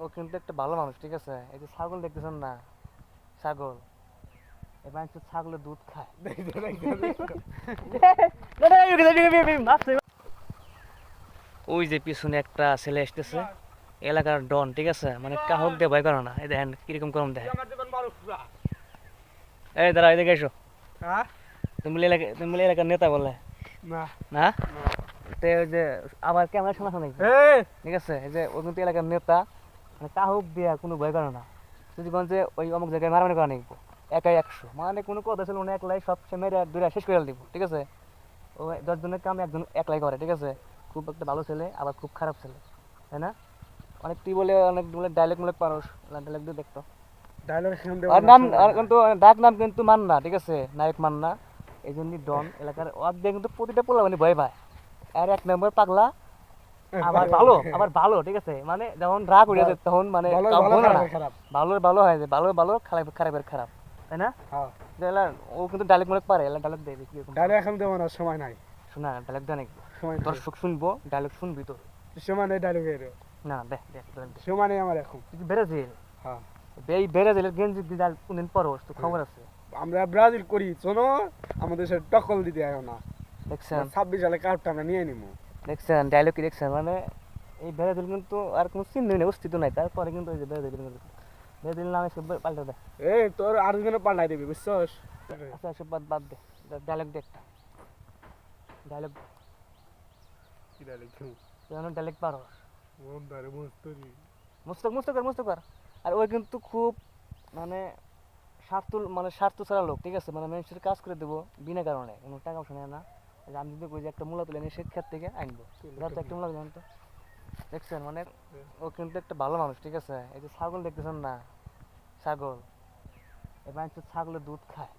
ও কিন্তু একটা ভালো মানুষ, ঠিক আছে? এই যে ছাগল দেখতেছেন না, ছাগল, এবার একটু ছাগলের দুধ খায়। ওই যে পিছনে একটা ছেলে আসতেছে, এলাকার ডন, ঠিক আছে? মানে কাহক দিয়ে ভয় করে না। এই দেখেন কিরকম গরম দেখেন। এই দাঁড়া, এদিকে এসো। তুমি এলাকার নেতা বলে না? তো ওই যে আবার ক্যামেরা শোনা নাকি, ঠিক আছে? এই যে ও কিন্তু এলাকার নেতা, মানে কাহক দিয়া কোনো ভয় করে না। যদি কোন যে ওই অমুক জায়গায় মারামারি করা নিব, একাই 100, মানে কোনো কথা ছিল না, একলাই সব সে মেরে দূরে শেষ করে দিব, ঠিক আছে? ও 10 জনের কাম একজন একলাই করে, ঠিক আছে? খুব একটা ভালো ছেলে, আবার খুব খারাপ ছেলে, তাই না? অনেক তুই বলে অনেক বলে ডায়লগ মূলক পারস, ডায়লগ দিয়ে দেখতো। আর নাম আর কিন্তু ডাক নাম কিন্তু মান্না, ঠিক আছে? নায়ক মান্না। এই জন্যই ডন এলাকার অর্ধেক কিন্তু প্রতিটা পোলা মানে ভয় পায়। আর 1 নম্বর পাগলা, আবার ভালো, ঠিক আছে? মানে যখন রাগ উঠে যায় তখন মানে কাউ বলে না, ভালোর ভালো হয় যায়, ভালোর ভালো, খারাপের খারাপ, তাই না? ও কিন্তু ডায়লগ মূলক পারে, ডায়লগ দেবে কি রকম ডায়লগ এখন দেবো না, সময় নাই। শোনা, ডায়লগ দেন একটু, সময় নাই, দর্শক শুনবো, ডায়লগ শুনবি তো। সময় নেই ডায়লগের। না দেখ দেখ dialogue দে। সময় নেই আমার এখন। তুই ব্রাজিল, হ্যাঁ, এই ব্রাজিলের গেঞ্জি দিদার কোনদিন পরস তো খবর আছে? আমরা ব্রাজিল করি, শোনো, আমাদের সাথে টক্কল দিতে আয় না। দেখছেন 26 সালে কাপটা আমরা নিয়ে নিবো। দেখছেন ডায়লগ কি দেখছেন? মানে এই ব্রাজিল কিন্তু আর কোনো চিহ্ন নেই, অস্তিত্ব নাই। তারপরে কিন্তু ওই যে ব্রাজিল নামে সব পাল্টে দেয়। এই তোর আর্জেন্টিনা পাল্টাই দিবি, বুঝছস? আচ্ছা এসব বাদ বাদ দে, ডায়লগ দে একটা, ডায়লগ কি ডায়লগ? তুই ডায়লগ পারো, বন্দারে মস্তরি। মুস্ত কর। আর ওই কিন্তু খুব মানে স্বার্থ ছাড়া লোক, ঠিক আছে? মানে মানুষের কাজ করে দেবো বিনা কারণে, কোনো টাকা পয়সা নেয় না। এই যে আমি যদি কই যে একটা মূলা তুলে নিয়ে সে ক্ষেত থেকে আনবো, ধর তো একটা মূলা তুলে আনতো। দেখছেন মানে ও কিন্তু একটা ভালো মানুষ, ঠিক আছে? এই যে ছাগল দেখতেছেন না, ছাগল, এবার একটু ছাগলের দুধ খায়।